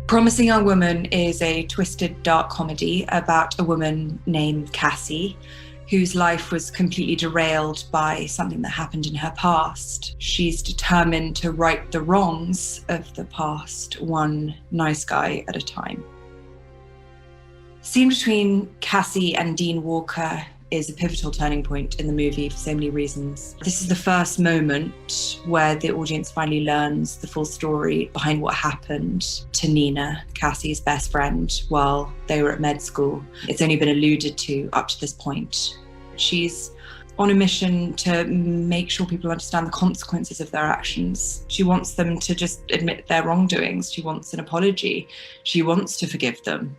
Promising Young Woman is a twisted, dark comedy about a woman named Cassie, whose life was completely derailed by something that happened in her past. She's determined to right the wrongs of the past, one nice guy at a time. The scene between Cassie and Dean Walker is a pivotal turning point in the movie for so many reasons. This is the first moment where the audience finally learns the full story behind what happened to Nina, Cassie's best friend, while they were at med school. It's only been alluded to up to this point. She's on a mission to make sure people understand the consequences of their actions. She wants them to just admit their wrongdoings. She wants an apology. She wants to forgive them.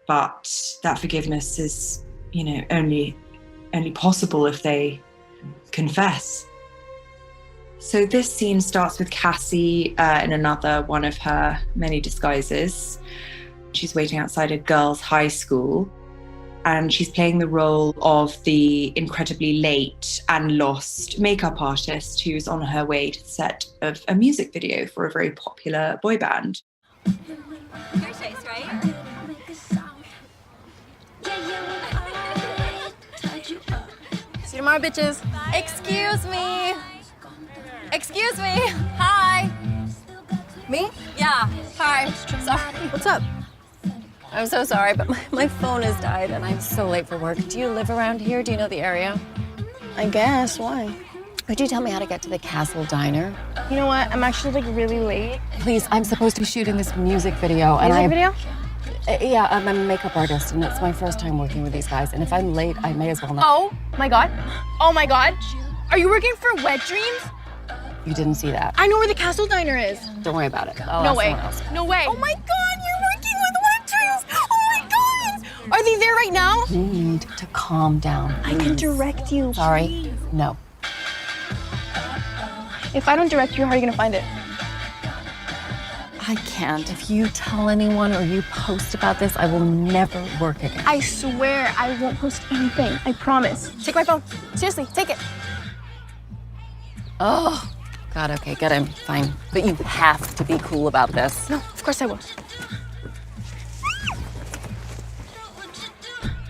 But that forgiveness is only possible if they confess. So this scene starts with Cassie in another one of her many disguises. She's waiting outside a girls' high school, and she's playing the role of the incredibly late and lost makeup artist who's on her way to the set of a music video for a very popular boy band. Your taste, right? See you tomorrow, bitches. Excuse me. Excuse me. Hi. Me? Yeah. Hi. Sorry. What's up? I'm so sorry, but my phone has died and I'm so late for work. Do you live around here? Do you know the area? I guess. Why? Could you tell me how to get to the Castle Diner? You know what? I'm actually really late. Please, I'm supposed to be shooting this music video. Music video? Yeah, I'm a makeup artist and it's my first time working with these guys. And if I'm late, I may as well not. Oh my God. Oh my God. Are you working for Wet Dreams? You didn't see that. I know where the Castle Diner is. Don't worry about it. I'll No ask way. someone else. No way. Oh my God, you're working with Wet Dreams. Oh my God. Are they there right now? You need to calm down. I can direct you. Sorry. Please. No. If I don't direct you, how are you gonna find it? I can't. If you tell anyone or you post about this, I will never work again. I swear I won't post anything. I promise. Take my phone. Seriously, take it. Oh, God, okay, get him. Fine. But you have to be cool about this. No, of course I will.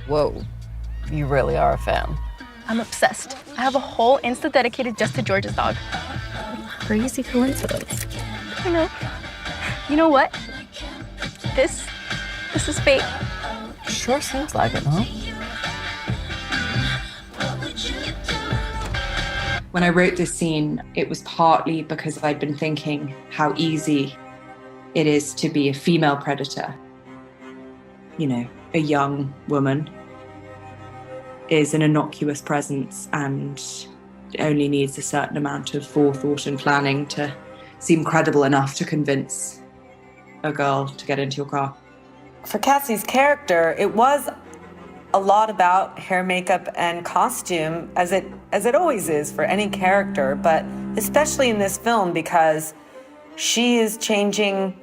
Whoa. You really are a fan. I'm obsessed. I have a whole Insta dedicated just to George's dog. Crazy coincidence. I know. You know what? This is fate. Sure seems like it, huh? When I wrote this scene, it was partly because I'd been thinking how easy it is to be a female predator. A young woman is an innocuous presence and only needs a certain amount of forethought and planning to seem credible enough to convince a girl to get into your car. For Cassie's character, it was a lot about hair, makeup, and costume, as it always is for any character, but especially in this film because she is changing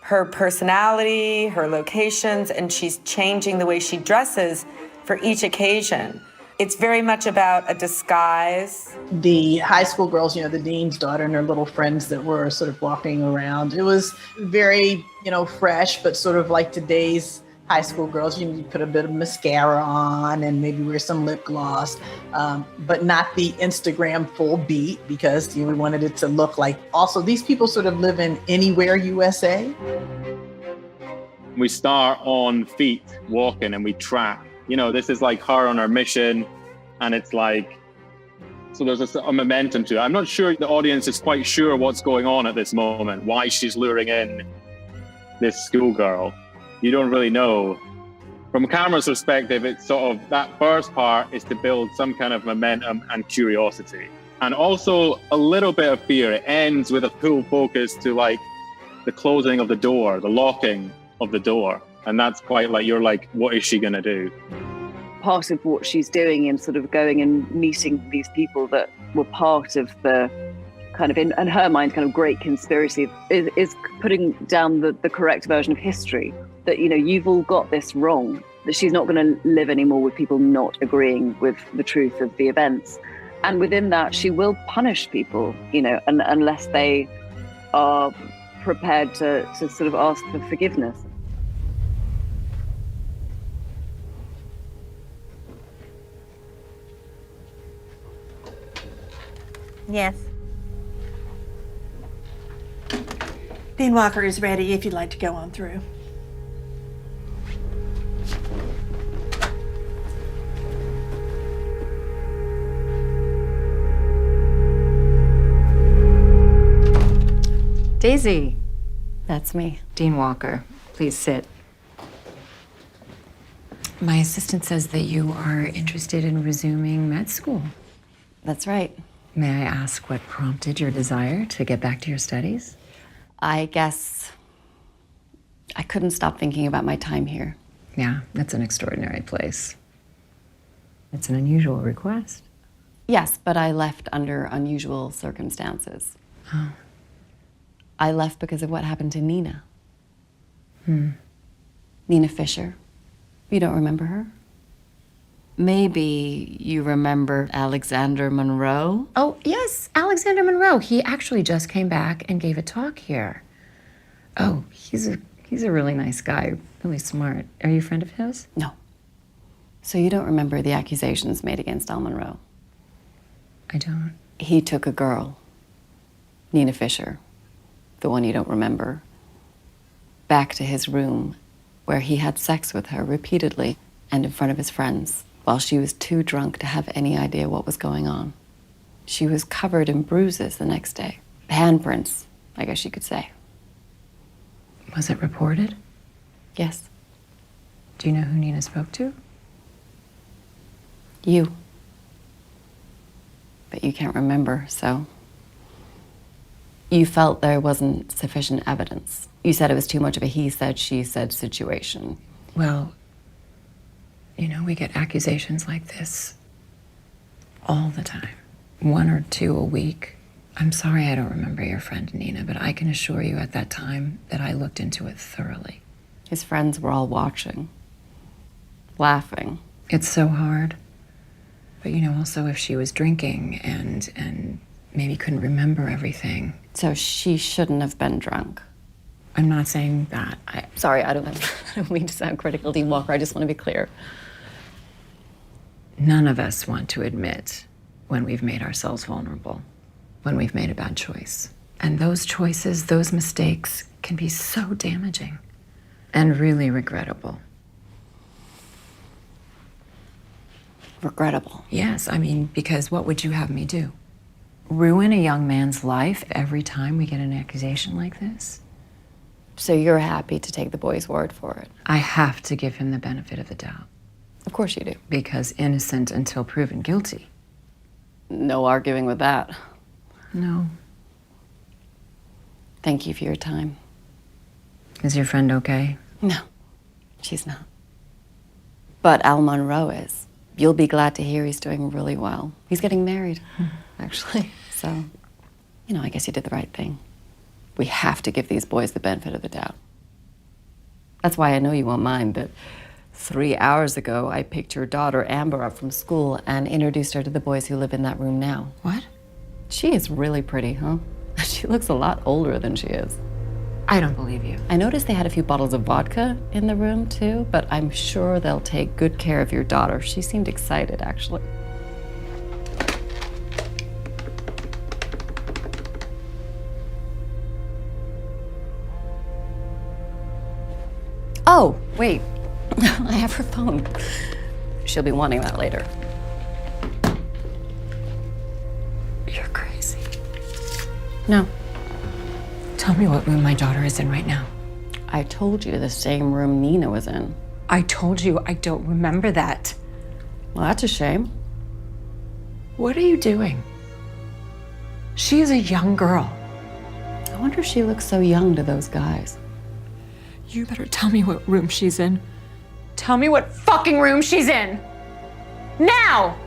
her personality, her locations, and she's changing the way she dresses for each occasion. It's very much about a disguise. The high school girls, the dean's daughter and her little friends that were sort of walking around. It was very, fresh, but sort of like today's high school girls. You put a bit of mascara on and maybe wear some lip gloss, but not the Instagram full beat because we wanted it to look like. Also, these people sort of live in Anywhere, USA. We start on feet walking and we track. This is like her on her mission, and it's like, so there's a momentum to it. I'm not sure the audience is quite sure what's going on at this moment, why she's luring in this schoolgirl. You don't really know. From a camera's perspective, it's sort of, that first part is to build some kind of momentum and curiosity. And also a little bit of fear. It ends with a full focus to like the closing of the door, the locking of the door. And that's quite like, you're like, what is she gonna do? Part of what she's doing in sort of going and meeting these people that were part of the kind of, in her mind, kind of great conspiracy is putting down the correct version of history. That, you've all got this wrong, that she's not gonna live anymore with people not agreeing with the truth of the events. And within that, she will punish people, unless they are prepared to sort of ask for forgiveness. Yes. Dean Walker is ready if you'd like to go on through. Daisy, That's me. Dean Walker, please sit. My assistant says that you are interested in resuming med school. That's right. May I ask what prompted your desire to get back to your studies? I guess I couldn't stop thinking about my time here. Yeah, it's an extraordinary place. It's an unusual request. Yes, but I left under unusual circumstances. Oh. I left because of what happened to Nina. Nina Fisher. You don't remember her? Maybe you remember Alexander Monroe? Oh, yes, Alexander Monroe. He actually just came back and gave a talk here. Oh, he's a really nice guy, really smart. Are you a friend of his? No. So you don't remember the accusations made against Al Monroe? I don't. He took a girl, Nina Fisher, the one you don't remember, back to his room where he had sex with her repeatedly and in front of his friends while she was too drunk to have any idea what was going on. She was covered in bruises the next day. Handprints, I guess you could say. Was it reported? Yes. Do you know who Nina spoke to? You. But you can't remember, so. You felt there wasn't sufficient evidence. You said it was too much of a he said, she said situation. Well, you know, we get accusations like this all the time. 1 or 2 a week. I'm sorry I don't remember your friend Nina, but I can assure you at that time that I looked into it thoroughly. His friends were all watching, laughing. It's so hard. But you know, also if she was drinking and maybe couldn't remember everything. So she shouldn't have been drunk. I'm not saying that. Sorry, I don't mean to sound critical, Dean Walker. I just want to be clear. None of us want to admit when we've made ourselves vulnerable, when we've made a bad choice. And those choices, those mistakes can be so damaging and really regrettable. Regrettable. Yes, I mean, because what would you have me do? Ruin a young man's life every time we get an accusation like this? So you're happy to take the boy's word for it? I have to give him the benefit of the doubt. Of course you do. Because innocent until proven guilty. No arguing with that. No. Thank you for your time. Is your friend okay? No, she's not. But Al Monroe is. You'll be glad to hear he's doing really well. He's getting married, actually. So, you know, I guess you did the right thing. We have to give these boys the benefit of the doubt. That's why I know you won't mind that 3 hours ago, I picked your daughter, Amber, up from school and introduced her to the boys who live in that room now. What? She is really pretty, huh? She looks a lot older than she is. I don't believe you. I noticed they had a few bottles of vodka in the room, too, but I'm sure they'll take good care of your daughter. She seemed excited, actually. Oh, wait. I have her phone. She'll be wanting that later. You're crazy. No. Tell me what room my daughter is in right now. I told you the same room Nina was in. I told you I don't remember that. Well, that's a shame. What are you doing? She is a young girl. I wonder if she looks so young to those guys. You better tell me what room she's in. Tell me what fucking room she's in. Now!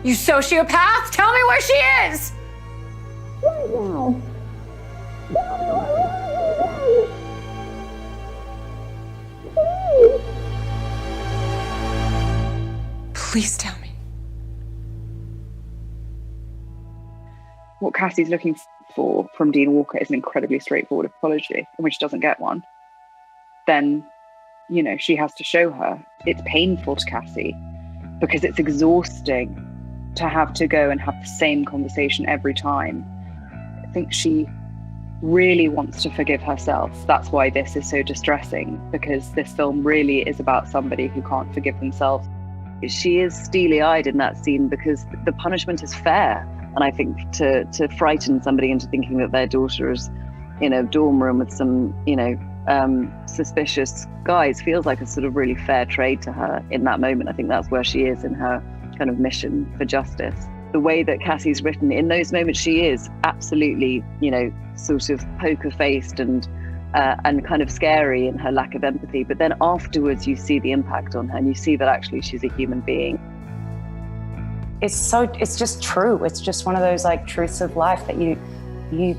You sociopath! Tell me where she is! Right now. Please tell me. What Cassie's looking for from Dean Walker is an incredibly straightforward apology, and when she doesn't get one, then, you know, she has to show her. It's painful to Cassie because it's exhausting to have to go and have the same conversation every time. I think she really wants to forgive herself. That's why this is so distressing, because this film really is about somebody who can't forgive themselves. She is steely-eyed in that scene because the punishment is fair. And I think to frighten somebody into thinking that their daughter is in a dorm room with some, you know, suspicious guys feels like a sort of really fair trade to her in that moment. I think that's where she is in her kind of mission for justice. The way that Cassie's written in those moments, she is absolutely, you know, sort of poker-faced and kind of scary in her lack of empathy. But then afterwards, you see the impact on her, and you see that actually she's a human being. It's just true. It's just one of those like truths of life that you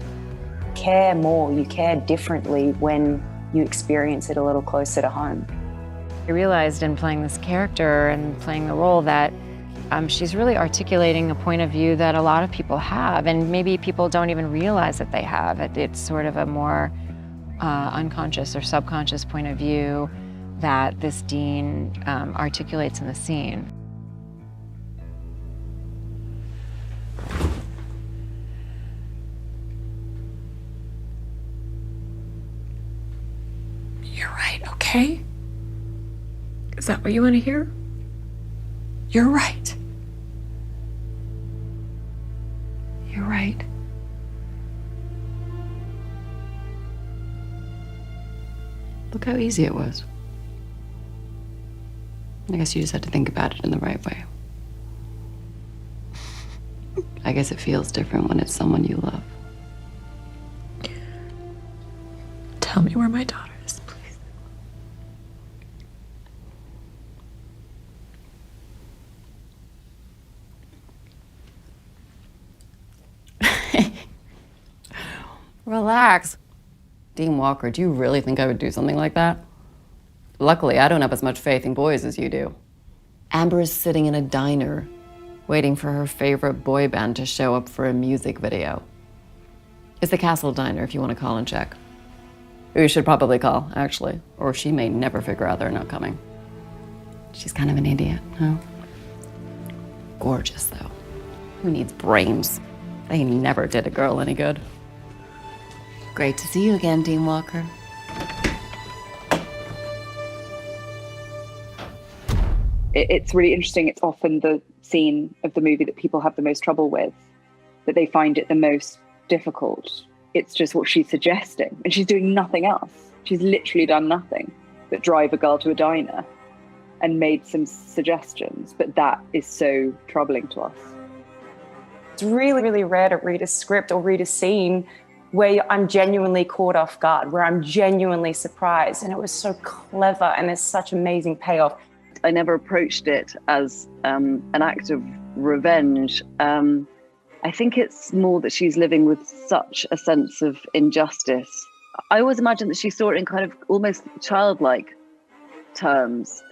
care more, you care differently when you experience it a little closer to home. I realized in playing this character and playing the role that she's really articulating a point of view that a lot of people have, and maybe people don't even realize that they have. It's sort of a more unconscious or subconscious point of view that this Dean articulates in the scene. You're right, okay? Is that what you want to hear? You're right. You're right. Look how easy it was. I guess you just had to think about it in the right way. I guess it feels different when it's someone you love. Tell me where my daughter is, please. Relax. Dean Walker, do you really think I would do something like that? Luckily, I don't have as much faith in boys as you do. Amber is sitting in a diner, waiting for her favorite boy band to show up for a music video. It's the Castle Diner, if you want to call and check. You should probably call, actually, or she may never figure out they're not coming. She's kind of an idiot, huh? Gorgeous, though. Who needs brains? They never did a girl any good. Great to see you again, Dean Walker. It's really interesting. It's often the scene of the movie that people have the most trouble with, that they find it the most difficult. It's just what she's suggesting, and she's doing nothing else. She's literally done nothing but drive a girl to a diner and made some suggestions, but that is so troubling to us. It's really, really rare to read a script or read a scene where I'm genuinely caught off guard, where I'm genuinely surprised. And it was so clever, and there's such amazing payoff. I never approached it as an act of revenge. I think it's more that she's living with such a sense of injustice. I always imagined that she saw it in kind of almost childlike terms,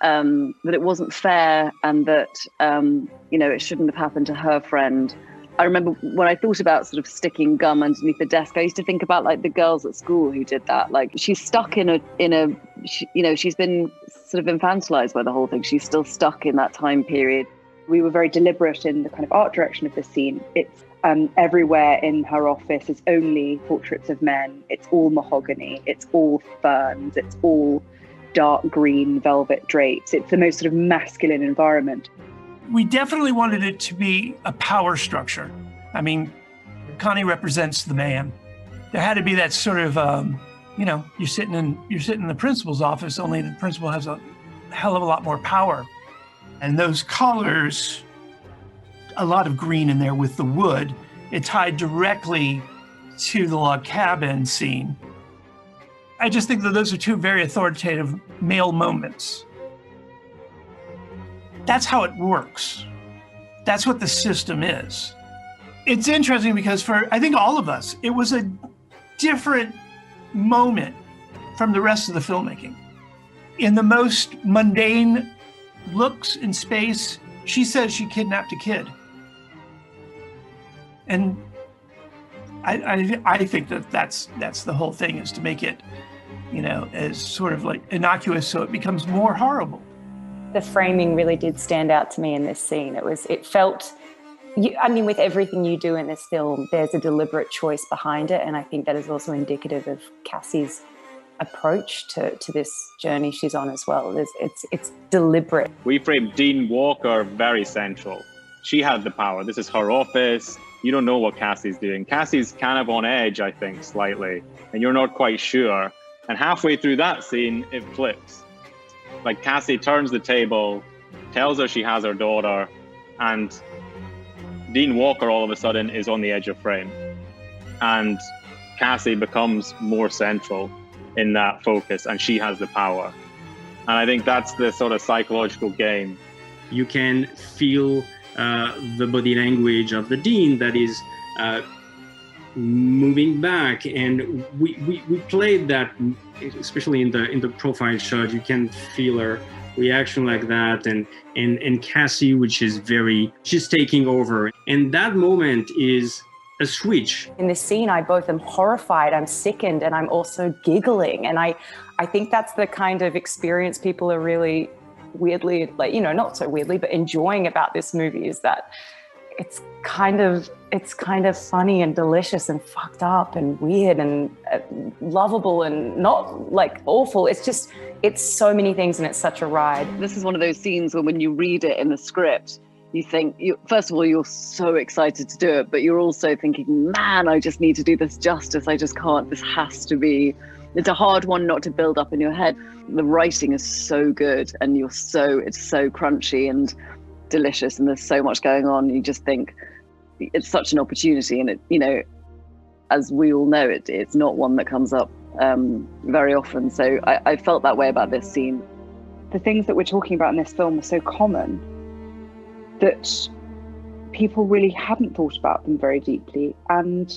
that it wasn't fair, and that, you know, it shouldn't have happened to her friend. I remember when I thought about sort of sticking gum underneath the desk, I used to think about like the girls at school who did that. Like she's stuck in a, you know, she's been sort of infantilized by the whole thing. She's still stuck in that time period. We were very deliberate in the kind of art direction of the scene. It's everywhere in her office is only portraits of men. It's all mahogany. It's all ferns. It's all dark green velvet drapes. It's the most sort of masculine environment. We definitely wanted it to be a power structure. I mean, Connie represents the man. There had to be that sort of, you know, you're sitting in the principal's office, only the principal has a hell of a lot more power. And those colors, a lot of green in there with the wood, it tied directly to the log cabin scene. I just think that those are two very authoritative male moments. That's how it works. That's what the system is. It's interesting because for, I think all of us, it was a different moment from the rest of the filmmaking. In the most mundane looks in space, she says she kidnapped a kid. And I think that's the whole thing, is to make it, as sort of like innocuous, so it becomes more horrible. The framing really did stand out to me in this scene. It felt, with everything you do in this film, there's a deliberate choice behind it. And I think that is also indicative of Cassie's approach to this journey she's on as well. It's deliberate. We framed Dean Walker very central. She had the power. This is her office. You don't know what Cassie's doing. Cassie's kind of on edge, I think, slightly, and you're not quite sure. And halfway through that scene, it flips. Like, Cassie turns the table, tells her she has her daughter, and Dean Walker all of a sudden is on the edge of frame. And Cassie becomes more central in that focus, and she has the power. And I think that's the sort of psychological game. You can feel the body language of the Dean that is moving back, and we played that, especially in the profile shot. You can feel her reaction like that, and Cassie, which is she's taking over, and that moment is a switch. In this scene, I both am horrified, I'm sickened, and I'm also giggling, and I think that's the kind of experience people are really weirdly, not so weirdly, but enjoying about this movie, is that it's kind of funny and delicious and fucked up and weird and lovable and not like awful. It's so many things, and it's such a ride. This is one of those scenes when you read it in the script, you think, first of all, you're so excited to do it, but you're also thinking, man, I just need to do this justice. I just can't. This has to be. It's a hard one not to build up in your head. The writing is so good, and it's so crunchy and delicious, and there's so much going on. You just think it's such an opportunity, and it, as we all know, it's not one that comes up very often. So I felt that way about this scene. The things that we're talking about in this film are so common that people really hadn't thought about them very deeply. And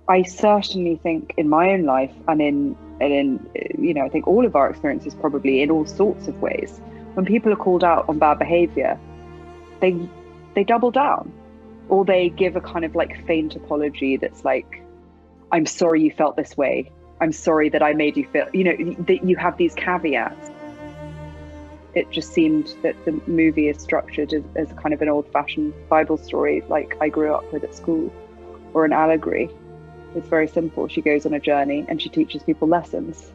I certainly think in my own life and in I think all of our experiences, probably in all sorts of ways, when people are called out on bad behavior, they double down, or they give a kind of like faint apology that's like, I'm sorry you felt this way. I'm sorry that I made you feel, that you have these caveats. It just seemed that the movie is structured as kind of an old-fashioned Bible story like I grew up with at school, or an allegory. It's very simple. She goes on a journey and she teaches people lessons.